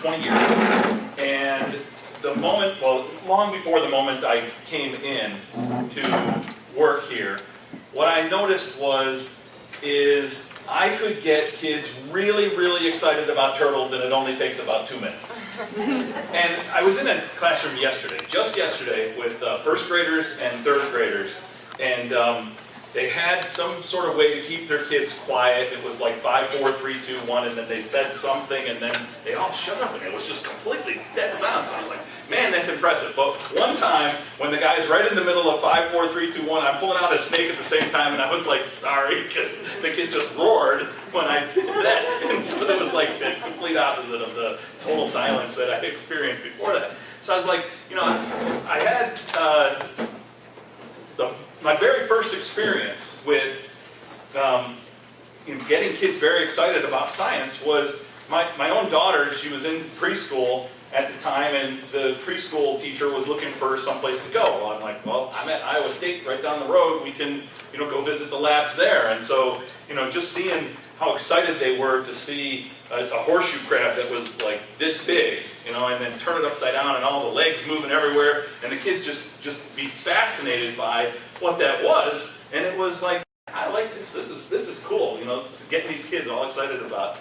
20 years. And the moment, well, long before the moment I came in to work here, what I noticed is I could get kids really, really excited about turtles, and it only takes about 2 minutes. And I was in a classroom yesterday, just yesterday, with first graders and third graders, and they had some sort of way to keep their kids quiet. It was like 5, 4, 3, 2, 1, and then they said something, and then they all shut up, and it was just completely dead silence. I was like, man, that's impressive. But one time, when the guy's right in the middle of 5, 4, 3, 2, 1, I'm pulling out a snake at the same time, and I was like, sorry, because the kids just roared when I did that. And so it was like the complete opposite of the total silence that I experienced before that. So I was like, you know, I had my very first experience with getting kids very excited about science was my own daughter. She was in preschool at the time, and the preschool teacher was looking for someplace to go. Well, I'm like, well, I'm at Iowa State right down the road. We can, go visit the labs there. And so, just seeing how excited they were to see a horseshoe crab that was like this big, and then turn it upside down and all the legs moving everywhere, and the kids just be fascinated by what that was. And it was like, I like this. This is cool. Getting these kids all excited about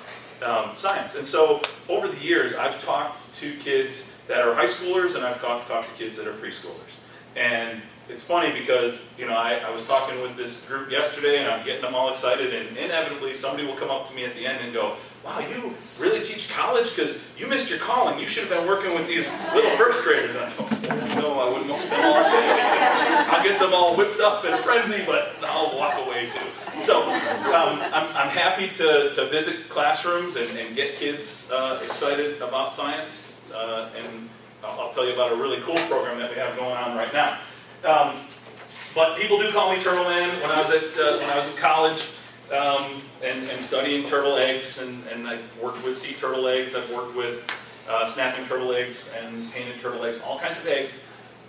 science. And so over the years, I've talked to kids that are high schoolers, and I've talked to kids that are preschoolers. And it's funny because, I was talking with this group yesterday, and I'm getting them all excited, and inevitably somebody will come up to me at the end and go, wow, you really teach college? Because you missed your calling. You should have been working with these little first graders. And I go, no, I wouldn't want them all. I'll get them all whipped up in a frenzy, but I'll walk away too. So I'm happy to visit classrooms and get kids excited about science. And I'll tell you about a really cool program that we have going on right now. But people do call me Turtle Man. When I was in college and studying turtle eggs, and I worked with sea turtle eggs. I've worked with snapping turtle eggs and painted turtle eggs, all kinds of eggs.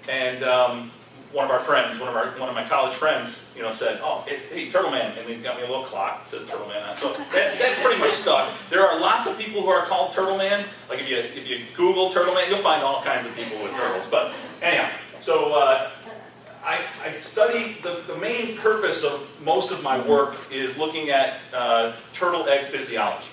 And one of our friends, one of my college friends, said, "Oh, hey, Turtle Man," and they got me a little clock that says Turtle Man on. So that's pretty much stuck. There are lots of people who are called Turtle Man. Like if you Google Turtle Man, you'll find all kinds of people with turtles. But anyhow, so I study the main purpose of most of my work is looking at turtle egg physiology,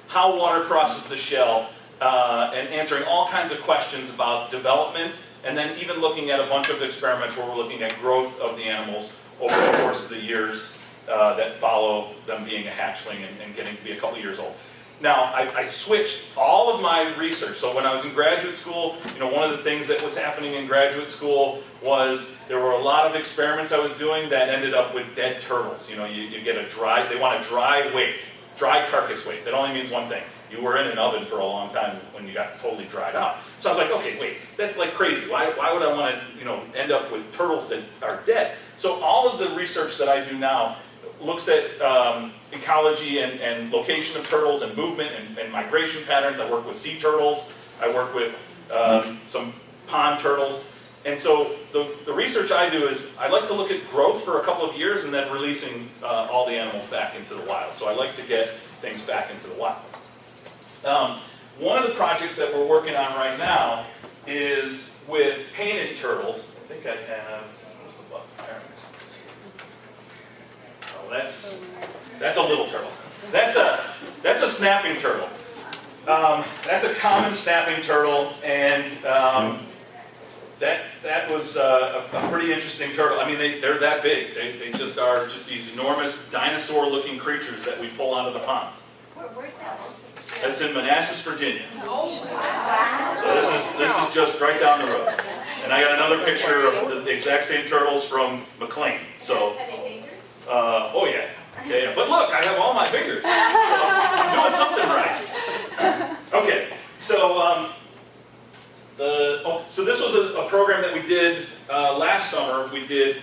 how water crosses the shell, and answering all kinds of questions about development. And then even looking at a bunch of experiments where we're looking at growth of the animals over the course of the years that follow them being a hatchling and getting to be a couple years old. Now, I switched all of my research. So when I was in graduate school, one of the things that was happening in graduate school was there were a lot of experiments I was doing that ended up with dead turtles. You get they want a dry weight, dry carcass weight. That only means one thing. You were in an oven for a long time when you got totally dried out. So I was like, okay, wait, that's like crazy. Why would I want to, end up with turtles that are dead? So all of the research that I do now looks at ecology and location of turtles and movement and migration patterns. I work with sea turtles. I work with some pond turtles. And so the research I do is I like to look at growth for a couple of years and then releasing all the animals back into the wild. So I like to get things back into the wild. One of the projects that we're working on right now is with painted turtles. I think I have, where's the button there? Oh, that's a little turtle. That's a snapping turtle. That's a common snapping turtle, and that was a pretty interesting turtle. I mean, they're that big. They just are just these enormous dinosaur-looking creatures that we pull out of the ponds. Where's that one? That's in Manassas, Virginia. Oh, wow. So this is just right down the road. And I got another picture of the exact same turtles from McLean. So, Are they fingers? oh yeah. Yeah. But look, I have all my fingers. So I'm doing something right. Okay. So so this was a program that we did last summer. We did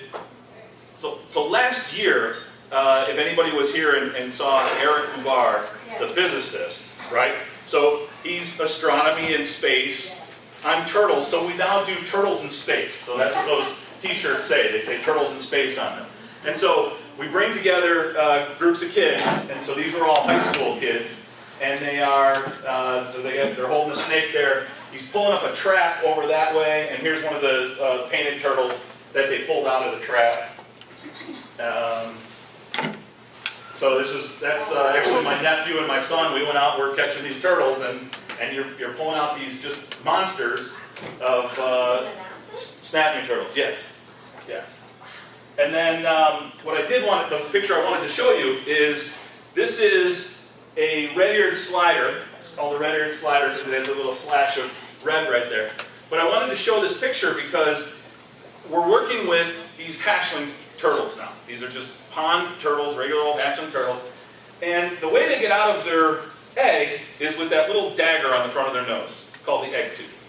so last year. If anybody was here and saw Eric Bubar, the physicist, right? So he's astronomy and space. I'm turtles, so we now do turtles in space. So that's what those t-shirts say. They say turtles in space on them. And so we bring together groups of kids, and so these were all high school kids, and they are, they're holding a snake there. He's pulling up a trap over that way, and here's one of the painted turtles that they pulled out of the trap. So that's actually my nephew and my son. We went out, we're catching these turtles, and you're pulling out these just monsters of snapping turtles. Yes, yes. And then what I did want, the picture I wanted to show you is, this is a red-eared slider. It's called a red-eared slider because it has a little slash of red right there. But I wanted to show this picture because we're working with these hatchling turtles now. These are just pond turtles, regular old hatchling turtles. And the way they get out of their egg is with that little dagger on the front of their nose, called the egg tooth.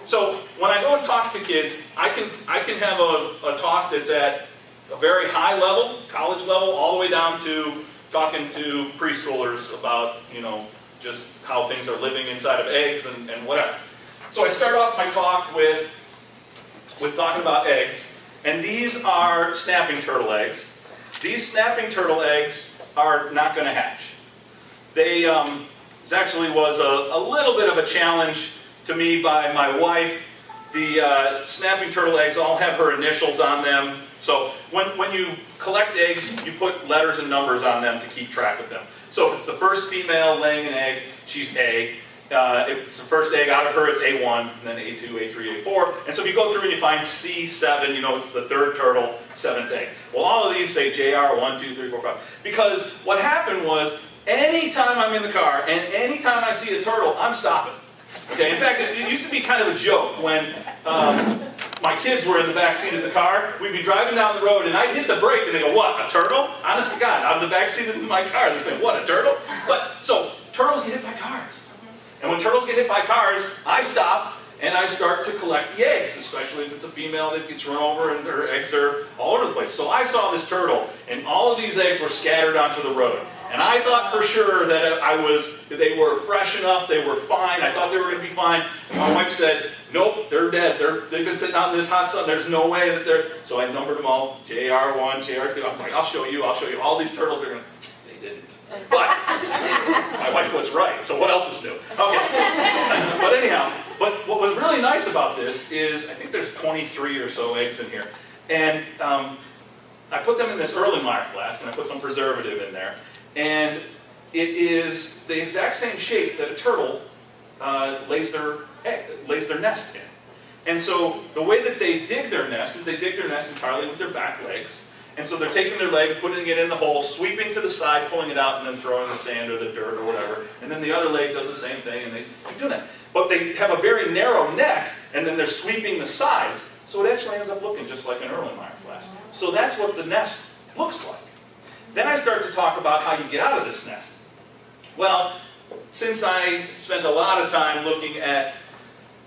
So when I go and talk to kids, I can have a talk that's at a very high level, college level, all the way down to talking to preschoolers about, just how things are living inside of eggs and whatever. So I start off my talk with talking about eggs. And these are snapping turtle eggs. These snapping turtle eggs are not going to hatch. This actually was a little bit of a challenge to me by my wife. The snapping turtle eggs all have her initials on them. So when you collect eggs, you put letters and numbers on them to keep track of them. So if it's the first female laying an egg, she's A. If it's the first egg out of her, it's A1, and then A2, A3, A4. And so if you go through and you find C7, it's the third turtle, seventh egg. Well, all of these say JR, 1, 2, 3, 4, 5. Because what happened was, anytime I'm in the car, and anytime I see a turtle, I'm stopping. Okay, in fact, it used to be kind of a joke when my kids were in the back seat of the car. We'd be driving down the road, and I'd hit the brake, and they go, "What, a turtle?" Honest to God, out of the back seat of my car, they're saying, "What, a turtle?" So turtles get hit by cars. And when turtles get hit by cars, I stop and I start to collect the eggs, especially if it's a female that gets run over and her eggs are all over the place. So I saw this turtle, and all of these eggs were scattered onto the road. And I thought for sure that they were fresh enough, they were fine, I thought they were going to be fine. And my wife said, "Nope, they're dead. They've been sitting out in this hot sun. There's no way that they're..." So I numbered them all, JR1, JR2. I'm like, I'll show you. All these turtles are going to... They didn't. But my wife was right, so what else is new? Okay. But anyhow, what was really nice about this is, I think there's 23 or so eggs in here. And I put them in this Erlenmeyer flask, and I put some preservative in there. And it is the exact same shape that a turtle lays their nest in. And so the way that they dig their nest is they dig their nest entirely with their back legs. And so they're taking their leg, putting it in the hole, sweeping to the side, pulling it out, and then throwing the sand or the dirt or whatever. And then the other leg does the same thing, and they keep doing that. But they have a very narrow neck, and then they're sweeping the sides. So it actually ends up looking just like an Erlenmeyer flask. So that's what the nest looks like. Then I start to talk about how you get out of this nest. Well, since I spent a lot of time looking at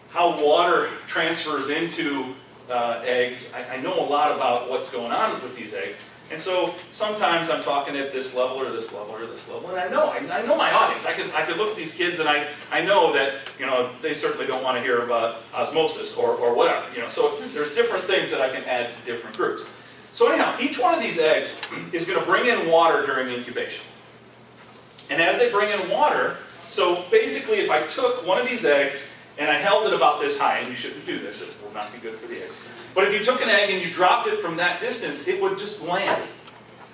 how water transfers into eggs, I know a lot about what's going on with these eggs. And so sometimes I'm talking at this level or this level or this level, and I know my audience. I can look at these kids and I know that they certainly don't want to hear about osmosis or whatever. So there's different things that I can add to different groups. So anyhow, each one of these eggs is going to bring in water during incubation. And as they bring in water, so basically if I took one of these eggs and I held it about this high, and you shouldn't do this, it will not be good for the egg. But if you took an egg and you dropped it from that distance, it would just land.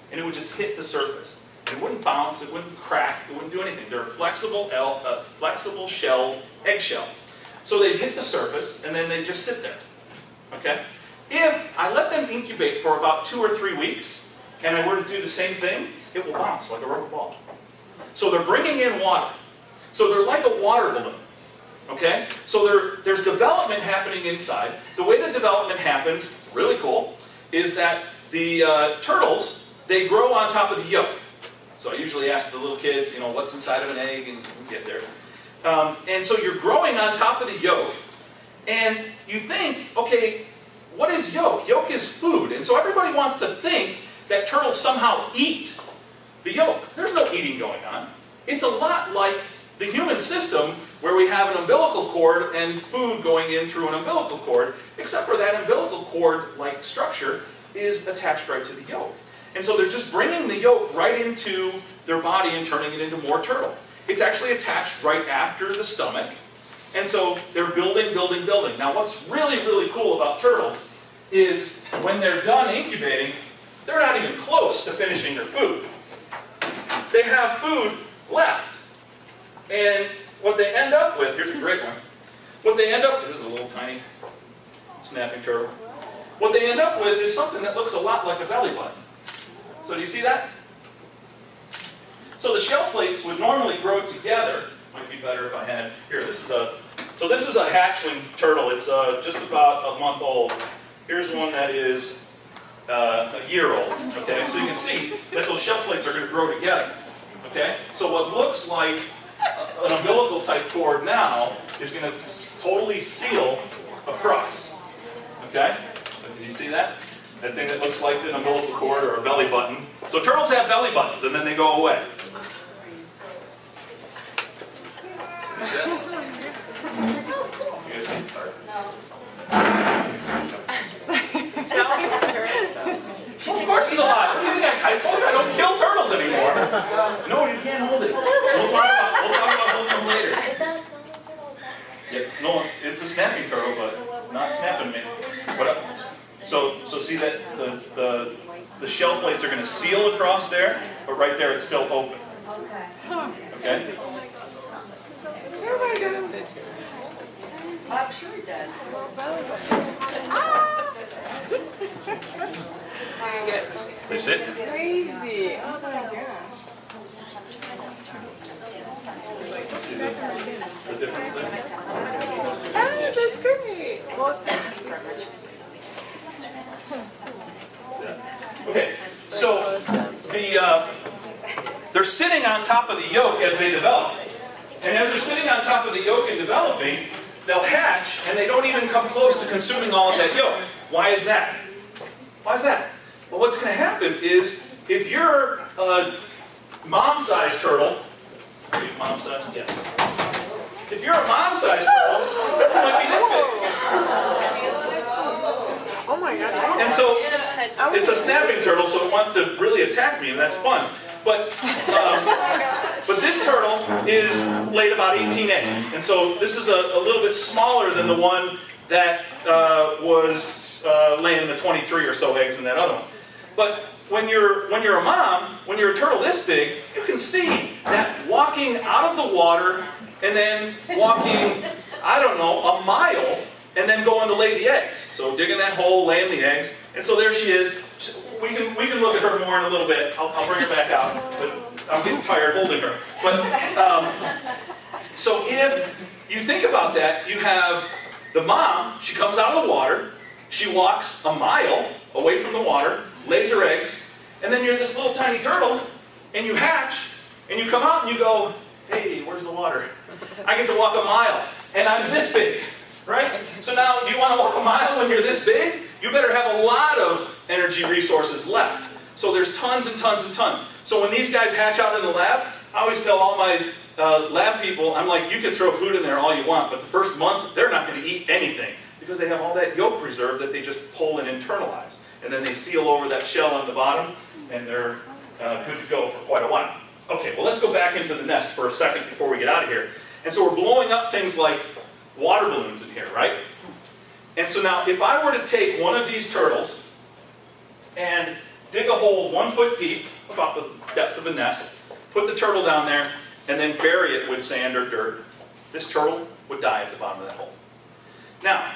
And it would just hit the surface. It wouldn't bounce, it wouldn't crack, it wouldn't do anything. They're a flexible shelled eggshell. So they hit the surface, and then they just sit there. Okay? If I let them incubate for about 2 or 3 weeks, and I were to do the same thing, it will bounce like a rubber ball. So they're bringing in water. So they're like a water balloon. Okay? So there's development happening inside. The way the development happens, really cool, is that the turtles, they grow on top of the yolk. So I usually ask the little kids, what's inside of an egg, and we get there. And so you're growing on top of the yolk, and you think, okay, what is yolk? Yolk is food. And so everybody wants to think that turtles somehow eat the yolk. There's no eating going on. It's a lot like the human system, where we have an umbilical cord and food going in through an umbilical cord, except for that umbilical cord-like structure is attached right to the yolk. And so they're just bringing the yolk right into their body and turning it into more turtle. it's actually attached right after the stomach. And so they're building, building, building. Now what's really, really cool about turtles is when they're done incubating, they're not even close to finishing their food. They have food left. And what they end up with, here's a great one. What they end up with, this is a little tiny snapping turtle. What they end up with is something that looks a lot like a belly button. So do you see that? So the shell plates would normally grow together. Might be better if I had, here, this is a hatchling turtle. It's just about a month old. Here's one that is a year old, okay? So you can see that those shell plates are going to grow together, okay? So what looks like an umbilical type cord now is going to totally seal across, okay? So can you see that? That thing that looks like an umbilical cord or a belly button. So turtles have belly buttons and then they go away. So you see that? You guys see? Sorry. Of course he's alive. What do you think? I told you I don't kill turtles anymore. No, you can't hold it. We'll talk about holding them later. Is that a snapping turtle? Yeah, no, it's a snapping turtle, but not snapping me. So see that the shell plates are going to seal across there, but right there it's still open. Okay? I'm sure he does. That's it? Crazy. Oh my gosh. See the difference there? Oh, that's great. Okay, so they're sitting on top of the yolk as they develop. And as they're sitting on top of the yolk and developing, they'll hatch and they don't even come close to consuming all of that yolk. Why is that? Why is that? Well, what's going to happen is if you're a mom-sized turtle, are you mom-sized? Yes. If you're a mom-sized turtle, you might be this big. Oh my gosh. And so it's a snapping turtle, so it wants to really attack me, and that's fun. But this turtle is laid about 18 eggs, and so this is a little bit smaller than the one that was laying the 23 or so eggs in that other one. But when you're a mom, when you're a turtle this big, you can see that walking out of the water and then walking, I don't know, a mile and then going to lay the eggs. So digging that hole, laying the eggs, and so there she is. We can look at her more in a little bit. I'll bring her back out, but I'm getting tired holding her. But so if you think about that, you have the mom. She comes out of the water. She walks a mile away from the water, lays her eggs, and then you're this little tiny turtle, and you hatch, and you come out and you go, hey, where's the water? I get to walk a mile, and I'm this big, right? So now, do you want to walk a mile when you're this big? You better have a lot of energy resources left. So there's tons and tons and tons. So when these guys hatch out in the lab, I always tell all my lab people, I'm like, you can throw food in there all you want, but the first month, they're not going to eat anything because they have all that yolk reserve that they just pull and internalize. And then they seal over that shell on the bottom, and they're good to go for quite a while. Okay, well, let's go back into the nest for a second before we get out of here. And so we're blowing up things like water balloons in here, right? And so now, if I were to take one of these turtles and dig a hole 1 foot deep, about the depth of a nest, put the turtle down there, and then bury it with sand or dirt, this turtle would die at the bottom of that hole. Now,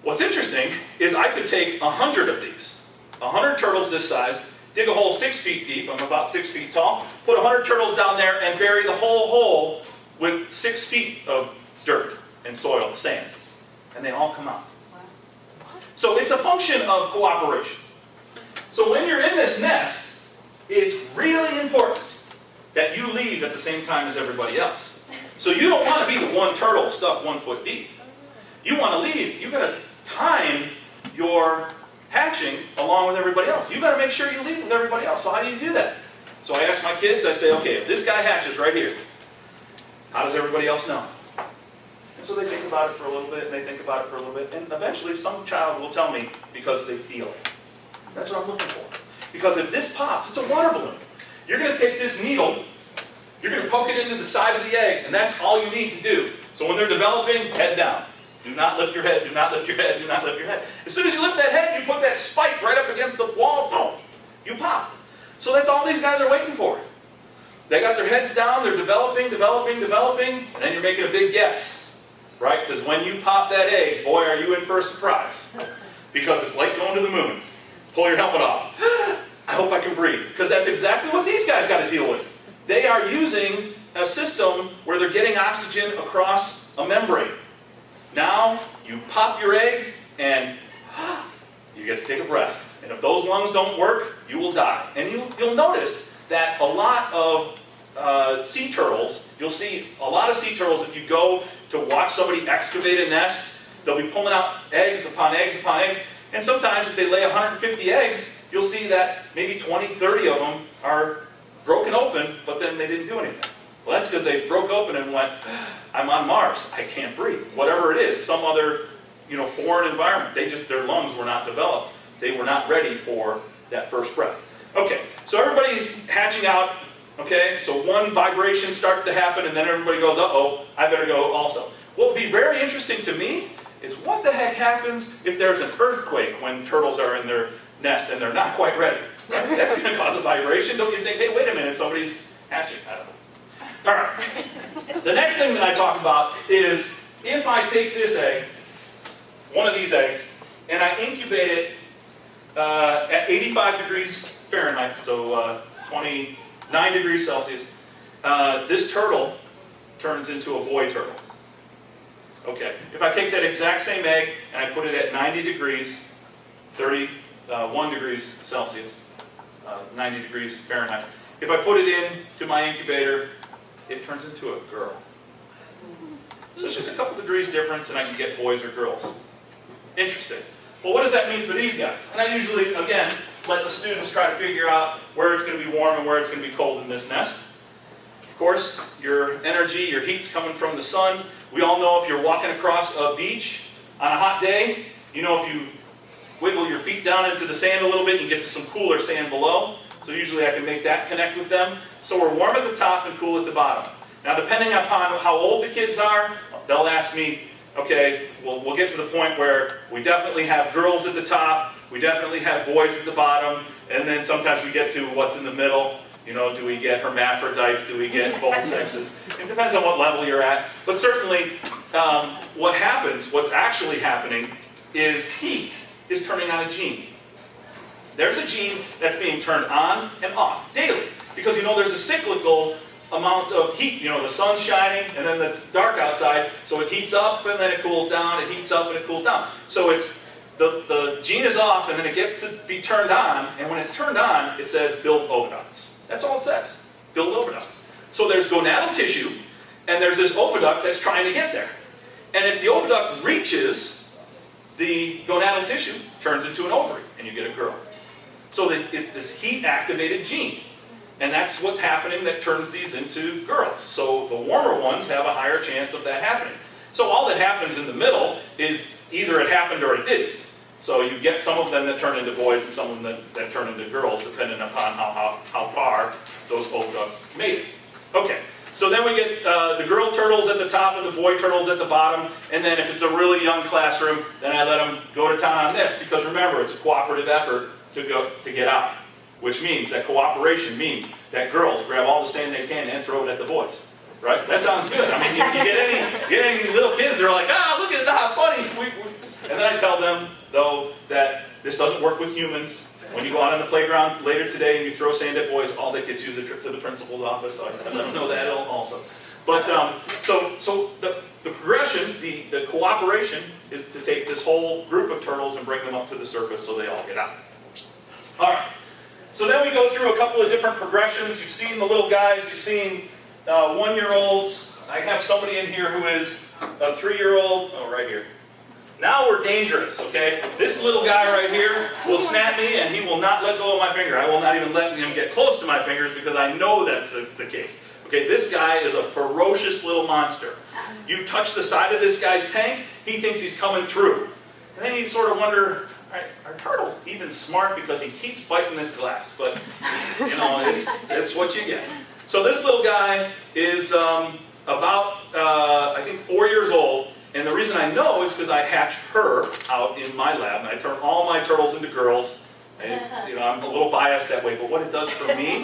what's interesting is I could take 100 of these, 100 turtles this size, dig a hole 6 feet deep, I'm about 6 feet tall, put 100 turtles down there and bury the whole hole with 6 feet of dirt and soil, sand, and they all come out. So it's a function of cooperation. So when you're in this nest, it's really important that you leave at the same time as everybody else. So you don't want to be the one turtle stuck 1 foot deep. You want to leave. You've got to time your hatching along with everybody else. You've got to make sure you leave with everybody else. So how do you do that? So I ask my kids, I say, okay, if this guy hatches right here, how does everybody else know? And so they think about it for a little bit, and they think about it for a little bit, and eventually some child will tell me because they feel it. That's what I'm looking for. Because if this pops, it's a water balloon. You're going to take this needle, You're going to poke it into the side of the egg, and that's all you need to do. So when they're developing, head down. Do not lift your head, do not lift your head, do not lift your head. As soon as you lift that head, you put that spike right up against the wall, boom, you pop. So that's all these guys are waiting for. They got their heads down, they're developing, and then you're making a big guess, right? Because when you pop that egg, boy, are you in for a surprise. Because it's like going to the moon. Pull your helmet off. I hope I can breathe. Because that's exactly what these guys got to deal with. They are using a system where they're getting oxygen across a membrane. Now, you pop your egg, and you get to take a breath. And if those lungs don't work, you will die. And you'll notice that a lot of sea turtles, you'll see a lot of sea turtles, if you go to watch somebody excavate a nest, they'll be pulling out eggs upon eggs upon eggs. And sometimes if they lay 150 eggs, you'll see that maybe 20, 30 of them are broken open, but then they didn't do anything. Well, that's because they broke open and went, I'm on Mars, I can't breathe. Whatever it is, some other foreign environment. Their lungs were not developed. They were not ready for that first breath. Okay, so everybody's hatching out. Okay, so one vibration starts to happen, and then everybody goes, uh-oh, I better go also. What would be very interesting to me is what the heck happens if there's an earthquake when turtles are in their nest and they're not quite ready. Right? That's going to cause a vibration. Don't you think, hey, wait a minute, somebody's hatching? I don't know. All right. The next thing that I talk about is if I take this egg, one of these eggs, and I incubate it at 85 degrees Fahrenheit, so 29 degrees Celsius, this turtle turns into a boy turtle. Okay, if I take that exact same egg and I put it at 90 degrees, 31 degrees Celsius, 90 degrees Fahrenheit, if I put it into my incubator, it turns into a girl. So it's just a couple degrees difference and I can get boys or girls. Interesting. Well, what does that mean for these guys? And I usually, again, let the students try to figure out where it's going to be warm and where it's going to be cold in this nest. Of course, your energy, your heat's coming from the sun. We all know if you're walking across a beach on a hot day, if you wiggle your feet down into the sand a little bit, you get to some cooler sand below. So usually I can make that connect with them. So we're warm at the top and cool at the bottom. Now, depending upon how old the kids are, they'll ask me, okay, we'll get to the point where we definitely have girls at the top, we definitely have boys at the bottom, and then sometimes we get to what's in the middle. Do we get hermaphrodites? Do we get both sexes? It depends on what level you're at. But certainly, what's actually happening is heat is turning on a gene. There's a gene that's being turned on and off daily. Because there's a cyclical amount of heat. The sun's shining and then it's dark outside, so it heats up and then it cools down, it heats up and it cools down. So it's the gene is off and then it gets to be turned on, and when it's turned on, it says build oviducts. That's all it says. Build oviducts. So there's gonadal tissue, and there's this oviduct that's trying to get there. And if the oviduct reaches the gonadal tissue, turns into an ovary, and you get a girl. So it's this heat-activated gene. And that's what's happening that turns these into girls. So the warmer ones have a higher chance of that happening. So all that happens in the middle is either it happened or it didn't. So you get some of them that turn into boys and some of them that turn into girls, depending upon how far those oviducts made it. Okay, so then we get the girl turtles at the top and the boy turtles at the bottom. And then if it's a really young classroom, then I let them go to town on this. Because remember, it's a cooperative effort to get out. Which means that cooperation means that girls grab all the sand they can and throw it at the boys. Right? That sounds good. I mean, if you get any little kids, they're like, look at that, how funny. And then I tell them, though, that this doesn't work with humans. When you go out on the playground later today and you throw sand at boys, all they get to is a trip to the principal's office. So I let them know that also. But so the progression, the cooperation is to take this whole group of turtles and bring them up to the surface so they all get out. All right. So then we go through a couple of different progressions. You've seen the little guys. You've seen 1-year-olds. I have somebody in here who is a 3-year-old. Oh, right here. Now we're dangerous, okay? This little guy right here will snap me and he will not let go of my finger. I will not even let him get close to my fingers because I know that's the case. Okay, this guy is a ferocious little monster. You touch the side of this guy's tank, he thinks he's coming through. And then you sort of wonder, are turtles even smart because he keeps biting this glass? But, it's what you get. So this little guy is about, I think, 4 years old. And the reason I know is because I hatched her out in my lab. And I turn all my turtles into girls. And, I'm a little biased that way. But what it does for me,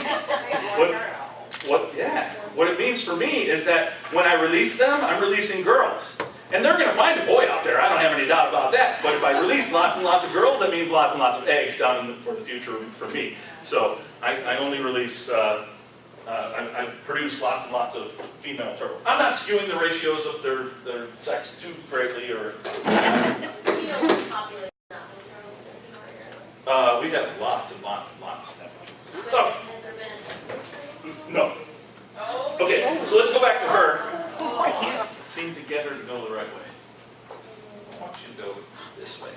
what it means for me is that when I release them, I'm releasing girls. And they're going to find a boy out there. I don't have any doubt about that. But if I release lots and lots of girls, that means lots and lots of eggs down for the future for me. So I only release, I produce lots and lots of female turtles. I'm not skewing the ratios of their sex too greatly. Or we have lots and lots and lots of snapping turtles. Oh. No. Okay, so let's go back to her. I can't seem to get her to go the right way. I want you to go this way.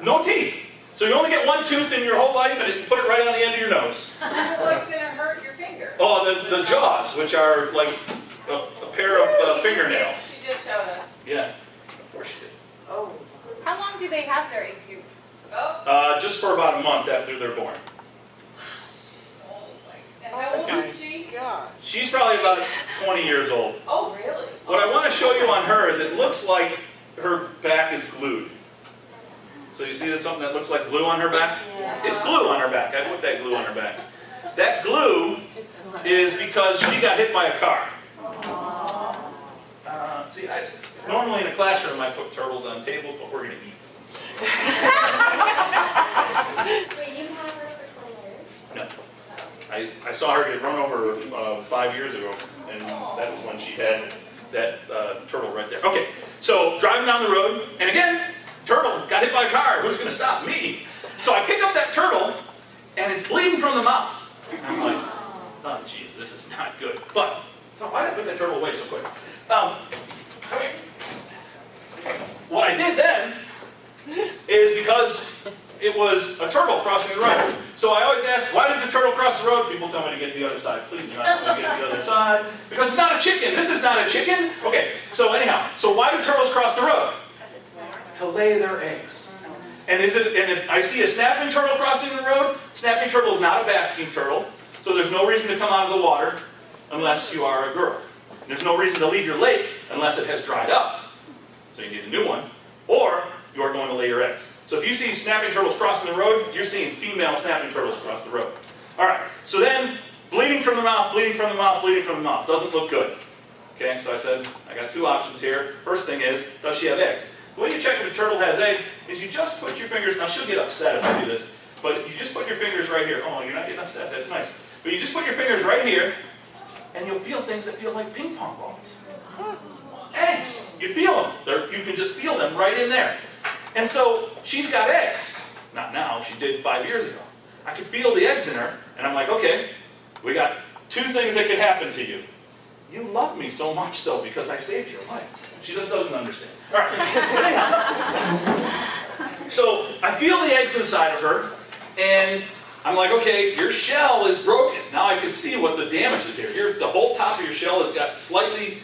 No teeth. So you only get one tooth in your whole life, and put it right on the end of your nose. What's going to hurt your finger? Oh, the jaws, which are like a pair of fingernails. She just showed us. Yeah, of course she did. Oh. How long do they have their egg tube? Oh. Just for about a month after they're born. And how old is she? God. She's probably about 20 years old. Oh, really? What I want to show you on her is it looks like her back is glued. So you see there's something that looks like glue on her back? Yeah. It's glue on her back. I put that glue on her back. That glue is because she got hit by a car. Normally in a classroom I put turtles on tables, but we're going to eat some. Wait, you have her for 20 years? No. I saw her get run over 5 years ago, and that was when she had that turtle right there. Okay, so driving down the road, and again, turtle got hit by a car. Who's going to stop me? So I pick up that turtle, and it's bleeding from the mouth. I'm like, oh, geez, this is not good. But, so why did I put that turtle away so quick? Come here. What I did then is because it was a turtle crossing the road. So I always ask, why did the turtle cross the road? People tell me to get to the other side. Please, not let me get to the other side. Because it's not a chicken. This is not a chicken. Okay, so anyhow, so why do turtles cross the road? To lay their eggs. And if I see a snapping turtle crossing the road, snapping turtle is not a basking turtle. So there's no reason to come out of the water unless you are a girl. And there's no reason to leave your lake unless it has dried up. So you need a new one. Or you are going to lay your eggs. So if you see snapping turtles crossing the road, you're seeing female snapping turtles cross the road. Alright, so then, bleeding from the mouth, bleeding from the mouth, bleeding from the mouth. Doesn't look good. Okay, so I said, I got two options here. First thing is, does she have eggs? The way you check if a turtle has eggs is you just put your fingers, now she'll get upset if I do this, but you just put your fingers right here. Oh, you're not getting upset, that's nice. But you just put your fingers right here, and you'll feel things that feel like ping pong balls. Eggs! You feel them. You can just feel them right in there. And so, she's got eggs. Not now, she did 5 years ago. I could feel the eggs in her, and I'm like, okay, we got two things that could happen to you. You love me so much, though, because I saved your life. She just doesn't understand. All right. So, I feel the eggs inside of her, and I'm like, okay, your shell is broken. Now I can see what the damage is here. The whole top of your shell has got slightly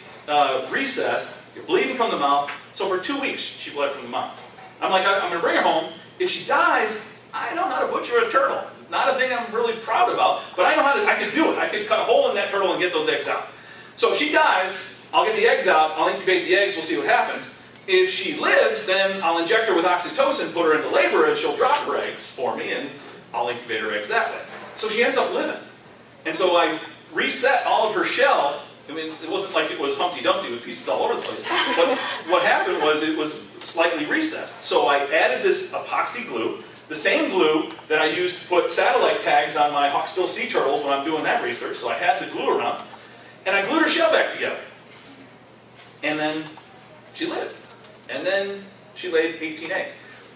recessed. You're bleeding from the mouth. So for 2 weeks, she bled from the mouth. I'm like, I'm going to bring her home. If she dies, I know how to butcher a turtle. Not a thing I'm really proud about, but I know how to, I could do it. I could cut a hole in that turtle and get those eggs out. So if she dies, I'll get the eggs out, I'll incubate the eggs, we'll see what happens. If she lives, then I'll inject her with oxytocin, put her into labor, and she'll drop her eggs for me, and I'll incubate her eggs that way. So she ends up living. And so I reset all of her shell. I mean, it wasn't like it was Humpty Dumpty with pieces all over the place. But what happened was it was slightly recessed. So I added this epoxy glue, the same glue that I used to put satellite tags on my hawksbill sea turtles when I'm doing that research. So I had the glue around, and I glued her shell back together. And then she lived. And then she laid 18 eggs.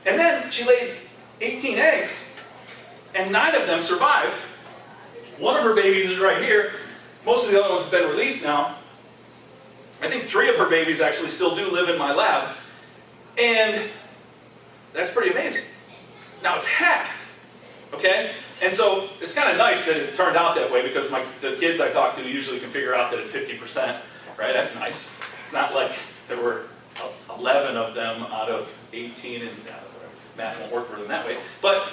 And then she laid 18 eggs, and 9 of them survived. One of her babies is right here. Most of the other ones have been released now. I think 3 of her babies actually still do live in my lab. And that's pretty amazing. Now it's half. Okay? And so it's kind of nice that it turned out that way, because the kids I talk to usually can figure out that it's 50%. Right? That's nice. It's not like there were 11 of them out of 18 and whatever. math won't work for them that way. But,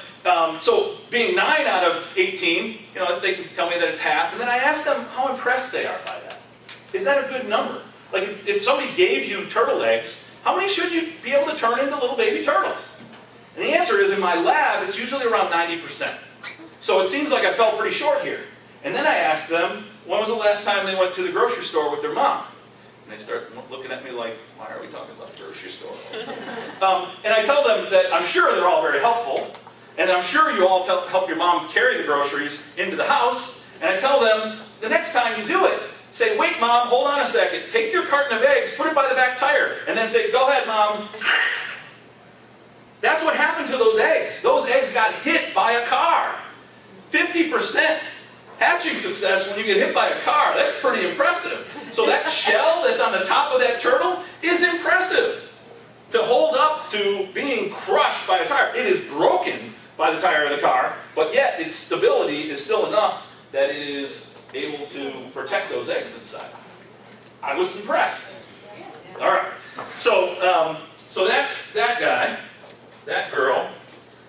so being 9 out of 18, they can tell me that it's half, and then I ask them how impressed they are by that. Is that a good number? Like if somebody gave you turtle eggs, how many should you be able to turn into little baby turtles? And the answer is, in my lab, it's usually around 90%. So it seems like I fell pretty short here. And then I asked them, when was the last time they went to the grocery store with their mom? And they start looking at me like, why are we talking about the grocery store? And I tell them that I'm sure they're all very helpful, and I'm sure you all help your mom carry the groceries into the house. And I tell them, the next time you do it, say, wait, Mom, hold on a second. Take your carton of eggs, put it by the back tire, and then say, go ahead, Mom. That's what happened to those eggs. Those eggs got hit by a car. 50% hatching success when you get hit by a car. That's pretty impressive. So that shell that's on the top of that turtle is impressive to hold up to being crushed by a tire. It is broken by the tire of the car, but yet its stability is still enough that it is able to protect those eggs inside. I was impressed. All right. So that's that guy, that girl.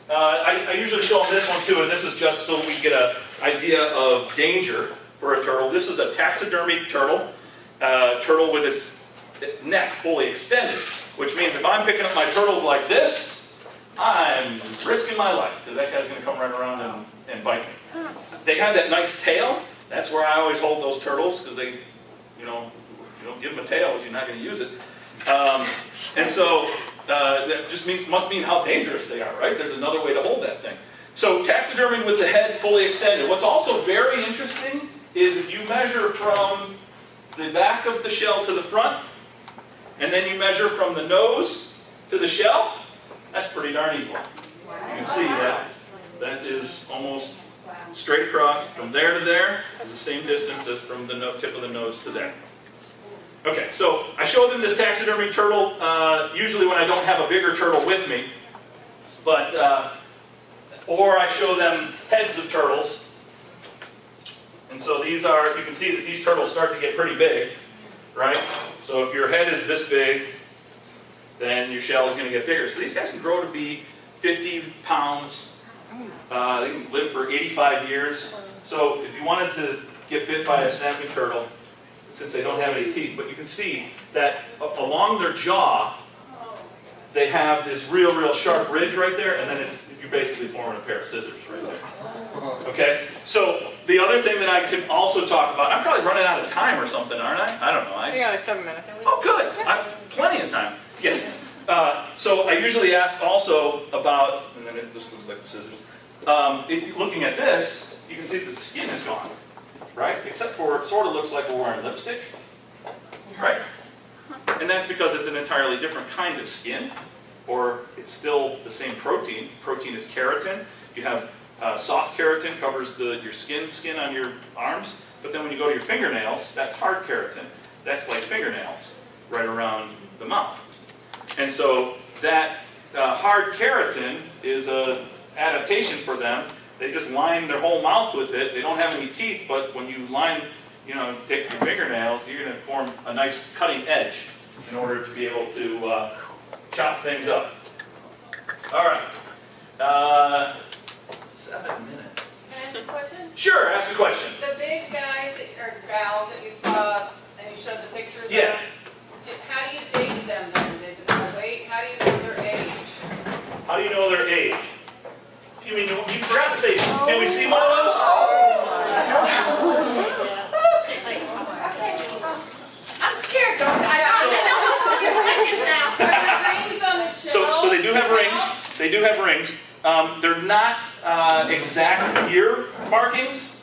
I usually show them this one too, and this is just so we get an idea of danger for a turtle. This is a taxidermied turtle, turtle with its neck fully extended, which means if I'm picking up my turtles like this, I'm risking my life, because that guy's going to come right around and bite me. They have that nice tail. That's where I always hold those turtles, because they, you don't give them a tail if you're not going to use it. And so that just must mean how dangerous they are, right? There's another way to hold that thing. So taxidermy with the head fully extended. What's also very interesting is if you measure from the back of the shell to the front, and then you measure from the nose to the shell, that's pretty darn equal. You can see that. That is almost straight across. From there to there is the same distance as from the tip of the nose to there. Okay, so I show them this taxidermy turtle, usually when I don't have a bigger turtle with me, but, or I show them heads of turtles. And so these are, you can see that these turtles start to get pretty big, right? So if your head is this big, then your shell is going to get bigger. So these guys can grow to be 50 pounds. They can live for 85 years. So if you wanted to get bit by a snapping turtle, since they don't have any teeth, but you can see that along their jaw, they have this real sharp ridge right there, and then you're basically forming a pair of scissors right there. Okay? So the other thing that I can also talk about, I'm probably running out of time or something, aren't I? I don't know. I got like 7 minutes. Oh, good. Plenty of time. Yes. So I usually ask also about, and then it just looks like the scissors. Looking at this, you can see that the skin is gone, right? Except for it sort of looks like we're wearing lipstick, right? And that's because it's an entirely different kind of skin, or it's still the same protein. Protein is keratin. You have soft keratin, covers your skin on your arms, but then when you go to your fingernails, that's hard keratin. That's like fingernails right around the mouth. And so that hard keratin is an adaptation for them. They just line their whole mouth with it. They don't have any teeth, but when you take your fingernails, you're going to form a nice cutting edge in order to be able to chop things up. All right. 7 minutes. Can I ask a question? Sure, ask a question. The big guys or gals that you saw and you showed the pictures Yeah. of, how do you date them then? Is it their weight? How do you know their age? How do you know their age? You mean, you forgot to say, can we see one of those? I'm scared, don't I? Are there rings on the shell? So they do have rings. They do have rings. They're not exact year markings,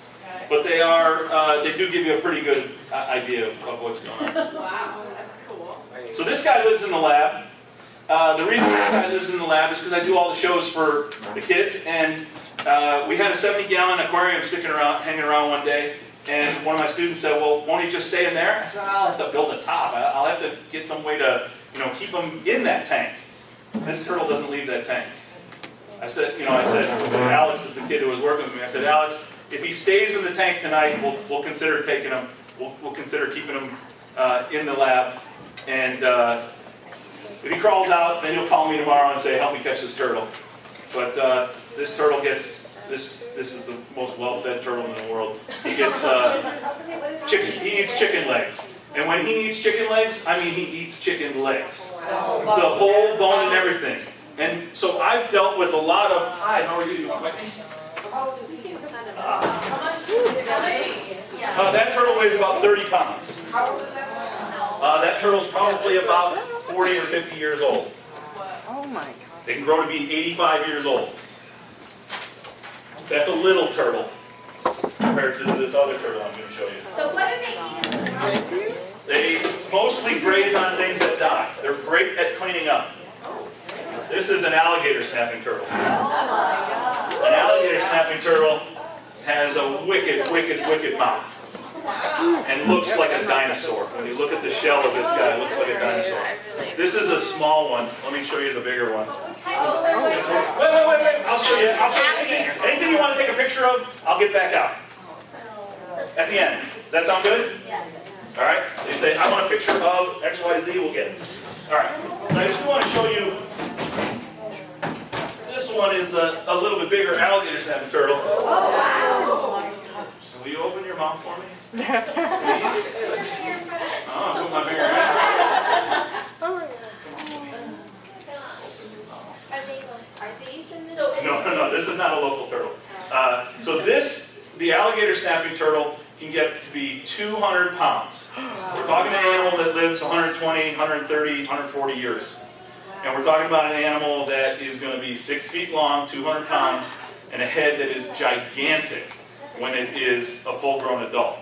but they are. They do give you a pretty good idea of what's going on. Wow, that's cool. So this guy lives in the lab. The reason this guy lives in the lab is because I do all the shows for the kids, and we had a 70-gallon aquarium hanging around one day, and one of my students said, "Well, won't he just stay in there?" I said, "I'll have to build a top. I'll have to get some way to, keep him in that tank." This turtle doesn't leave that tank. I said, Alex is the kid who was working with me. I said, "Alex, if he stays in the tank tonight, we'll consider taking him. We'll consider keeping him in the lab, and If he crawls out, then he'll call me tomorrow and say, help me catch this turtle. But this turtle gets, this is the most well-fed turtle in the world. He gets chicken, he eats chicken legs. And when he eats chicken legs, I mean he eats chicken legs. The whole bone and everything. And so I've dealt with a lot of, hi, how are you? You want me? That turtle weighs about 30 pounds. How old is that? That turtle's probably about 40 or 50 years old. Oh my god. They can grow to be 85 years old. That's a little turtle compared to this other turtle I'm going to show you. So what do they eat? They mostly graze on things that die. They're great at cleaning up. This is an alligator snapping turtle. An alligator snapping turtle has a wicked, wicked, wicked mouth. And looks like a dinosaur. When you look at the shell of this guy, it looks like a dinosaur. This is a small one. Let me show you the bigger one. Wait. I'll show you. Anything you want to take a picture of, I'll get back out. At the end. Does that sound good? Yes. All right. So you say, I want a picture of XYZ, we'll get it. All right. So I just want to show you. This one is a little bit bigger alligator snapping turtle. So will you open your mouth for me? Please. Oh, put my finger in. Are these in this? No, this is not a local turtle. So the alligator snapping turtle can get to be 200 pounds. We're talking an animal that lives 120, 130, 140 years. And we're talking about an animal that is going to be 6 feet long, 200 pounds, and a head that is gigantic when it is a full-grown adult.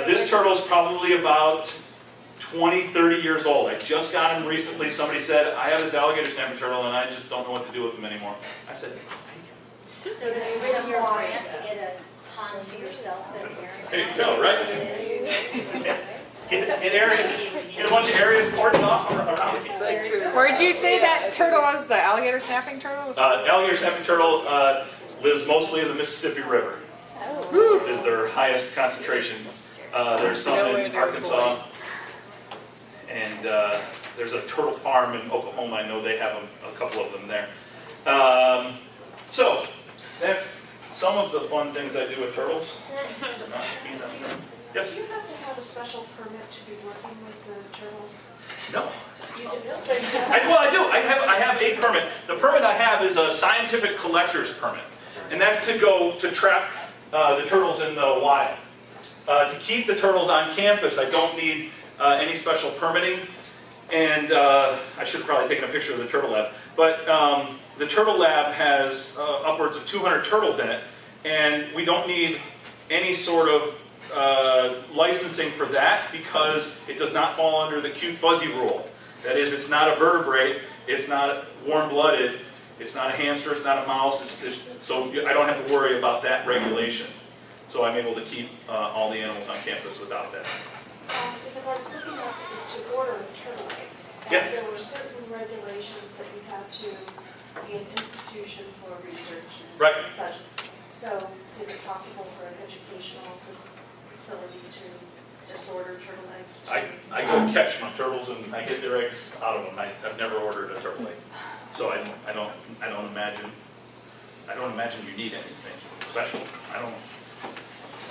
This turtle is probably about 20, 30 years old. I just got him recently. Somebody said, I have this alligator snapping turtle and I just don't know what to do with him anymore. I said, take him. So do you bring your grant to get a pond to yourself as an area? There you go, right? Get a bunch of areas cordoned off around it. Where'd you say that turtle was? The alligator snapping turtle? Alligator snapping turtle lives mostly in the Mississippi River. Is their highest concentration. There's some in Arkansas, and there's a turtle farm in Oklahoma. I know they have a couple of them there. So that's some of the fun things I do with turtles. Yes? Do you have to have a special permit to be working with the turtles? No. You do? So you have I do. I have a permit. The permit I have is a scientific collector's permit, and that's to go to trap the turtles in the wild. To keep the turtles on campus, I don't need any special permitting, and I should have probably taken a picture of the turtle lab. But the turtle lab has upwards of 200 turtles in it, and we don't need any sort of licensing for that because it does not fall under the cute fuzzy rule. That is, it's not a vertebrate, it's not warm-blooded, it's not a hamster, it's not a mouse, so I don't have to worry about that regulation. So I'm able to keep all the animals on campus without that. because I was looking up to order turtle eggs. And Yeah. there were certain regulations that you had to be an institution for research and Right. such. So is it possible for an educational facility to just order turtle eggs? I go catch my turtles and I get their eggs out of them. I've never ordered a turtle egg, so I don't imagine you need anything special. I don't.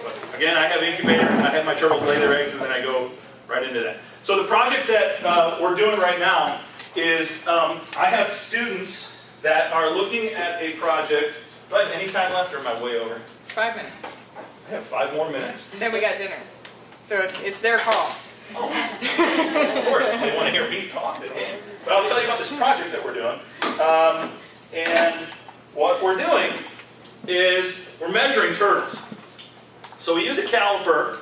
But again, I have incubators and I have my turtles lay their eggs and then I go right into that. So the project that we're doing right now is I have students that are looking at a project. Do I have any time left or am I way over? 5 minutes. I have 5 more minutes. Then we got dinner. So it's their call. Of course, they want to hear me talk. But I'll tell you about this project that we're doing. And what we're doing is we're measuring turtles. So we use a caliper,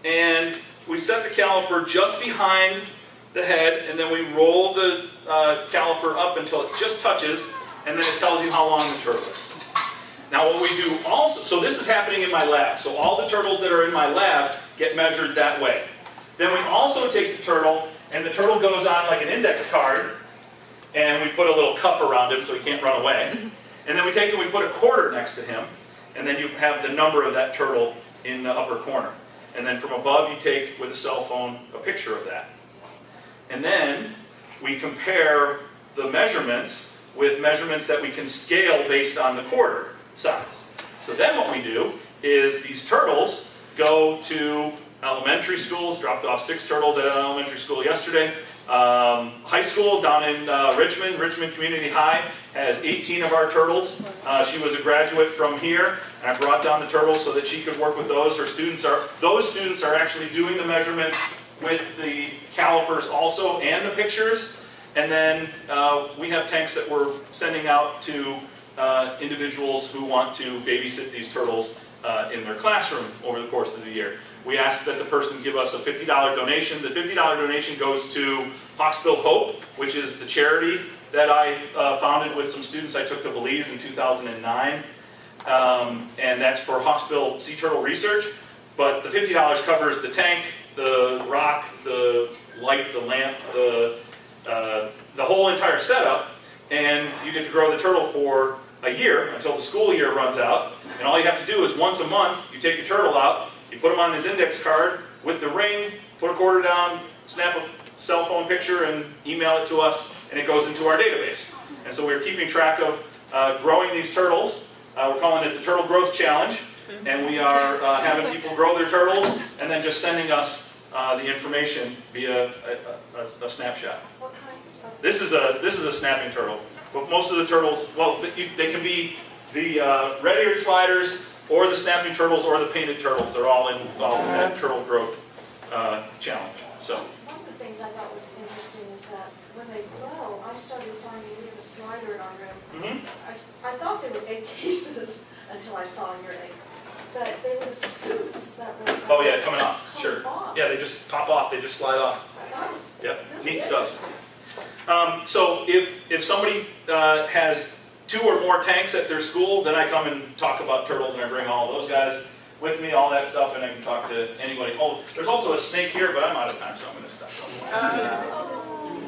and we set the caliper just behind the head, and then we roll the caliper up until it just touches, and then it tells you how long the turtle is. Now what we do also, so this is happening in my lab, so all the turtles that are in my lab get measured that way. Then we also take the turtle, and the turtle goes on like an index card, and we put a little cup around him so he can't run away. And then we take and we put a quarter next to him, and then you have the number of that turtle in the upper corner. And then from above you take, with a cell phone, a picture of that. And then we compare the measurements with measurements that we can scale based on the quarter size. So then what we do is these turtles go to elementary schools, dropped off 6 turtles at an elementary school yesterday. High school down in Richmond Community High has 18 of our turtles. She was a graduate from here, and I brought down the turtles so that she could work with those. Those students are actually doing the measurements with the calipers also and the pictures. And then we have tanks that we're sending out to individuals who want to babysit these turtles in their classroom over the course of the year. We asked that the person give us a $50 donation. The $50 donation goes to Hawksbill Hope, which is the charity that I founded with some students I took to Belize in 2009. And that's for Hawksbill sea turtle research. But the $50 covers the tank, the rock, the light, the lamp, the whole entire setup. And you get to grow the turtle for a year until the school year runs out. And all you have to do is once a month, you take your turtle out, you put him on his index card with the ring, put a quarter down, snap a cell phone picture and email it to us, and it goes into our database. And so we're keeping track of growing these turtles. We're calling it the Turtle Growth Challenge. And we are having people grow their turtles and then just sending us the information via a snapshot. What kind of? This is a snapping turtle. But most of the turtles, well, they can be the red-eared sliders, or the snapping turtles, or the painted turtles. They're all involved in that turtle growth challenge. So. One of the things I thought was interesting is that when they grow, I started finding we have a slider in our room. I thought they were egg cases until I saw your eggs. But they were scoots that were. Oh yeah, coming off. Sure. Off. Yeah, they just pop off. They just slide off. That was Yep. really Neat stuff. interesting. So if somebody has 2 or more tanks at their school, then I come and talk about turtles, and I bring all those guys with me, all that stuff, and I can talk to anybody. Oh, there's also a snake here, but I'm out of time, so I'm going to stop.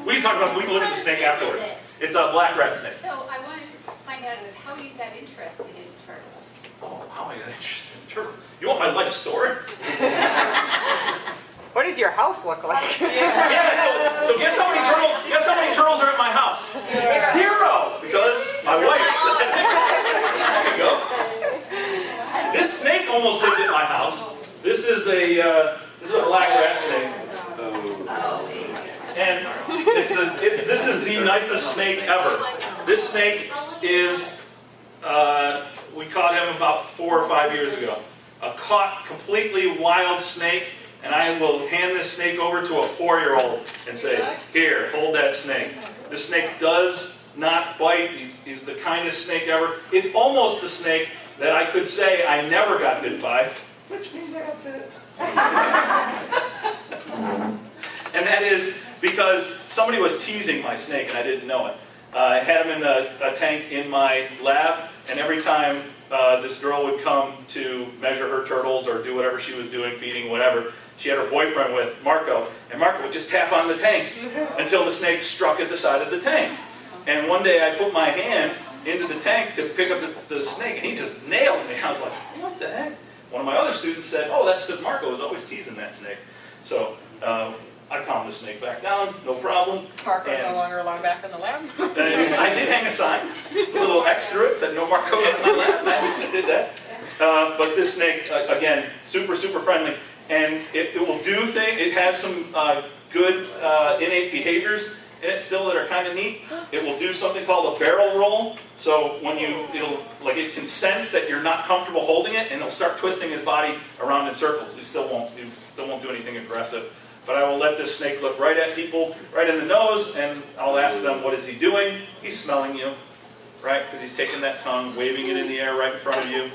We can look at the snake afterwards. It's a black rat snake. So I wanted to find out how you got interested in turtles. Oh, how I got interested in turtles. You want my life story? What does your house look like? Yeah, so guess how many turtles are at my house? 0, because my wife said, there you go. This snake almost lived at my house. This is a black rat snake. And this is the nicest snake ever. This snake is, we caught him about 4 or 5 years ago. A caught, completely wild snake. And I will hand this snake over to a 4-year-old and say, here, hold that snake. This snake does not bite. He's the kindest snake ever. It's almost the snake that I could say I never got bit by, which means I got bit. And that is because somebody was teasing my snake and I didn't know it. I had him in a tank in my lab, and every time this girl would come to measure her turtles or do whatever she was doing, feeding, whatever, she had her boyfriend with, Marco, and Marco would just tap on the tank until the snake struck at the side of the tank. And one day I put my hand into the tank to pick up the snake, and he just nailed me. I was like, what the heck? One of my other students said, oh, that's because Marco was always teasing that snake. So I calmed the snake back down, no problem. Marco's no longer allowed back in the lab. And I did hang a sign, a little X through it, said no Marcos in my lab. I did that. But this snake, again, super, super friendly. And it will do things. It has some good innate behaviors in it still that are kind of neat. It will do something called a barrel roll. So when it can sense that you're not comfortable holding it, and it'll start twisting his body around in circles. You still won't do anything aggressive. But I will let this snake look right at people, right in the nose, and I'll ask them, what is he doing? He's smelling you, right? Because he's taking that tongue, waving it in the air right in front of you,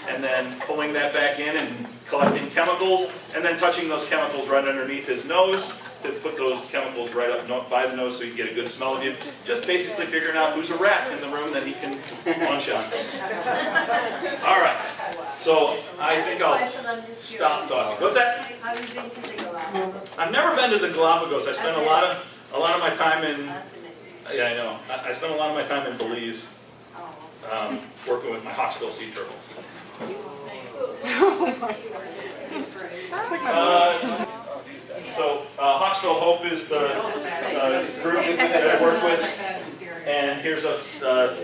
and then pulling that back in and collecting chemicals, and then touching those chemicals right underneath his nose to put those chemicals right up by the nose so you get a good smell of you. Just basically figuring out who's a rat in the room that he can munch on. All right. So I think I'll stop talking. What's that? Have you been to the Galapagos? I've never been to the Galapagos. I spent a lot of my time in. Yeah, I know. I spent a lot of my time in Belize, working with my Hawksbill sea turtles. So Hawksbill Hope is the group that I work with. And here's us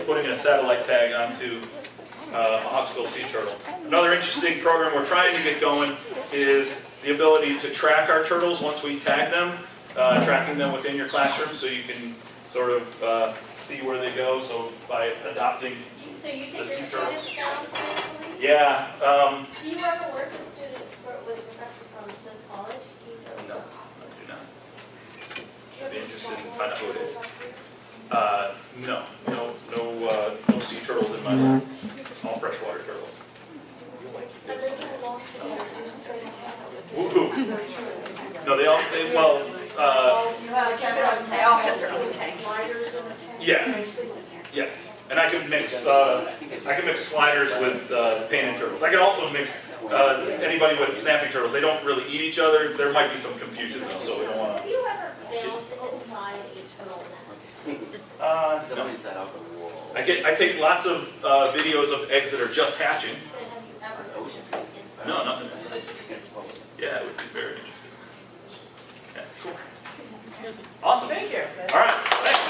putting a satellite tag onto a Hawksbill sea turtle. Another interesting program we're trying to get going is the ability to track our turtles once we tag them, tracking them within your classroom so you can sort of see where they go. So by adopting, So you take your The sea turtle. students down to Italy? yeah, Do you ever work with students, with a professor from Smith College? He goes no, up. I do not. You I'd be ever interested in saw finding out who it is. up here? No sea turtles in my, all freshwater turtles. And they get along together in the same town. Woohoo! Very true. No, they well, They all have their own tank. Sliders in the tank. Yeah. They sing the tank. yes. And I can mix sliders with painted turtles. I can also mix anybody with snapping turtles. They don't really eat each other. There might be some confusion though, so we don't want Have you ever filmed inside a turtle nest? to. No. I take lots of videos of eggs that are just hatching. But have you ever looked inside? No, nothing inside. Yeah, it would be very interesting. Yeah, cool. Awesome. Thank you. All right. Thanks.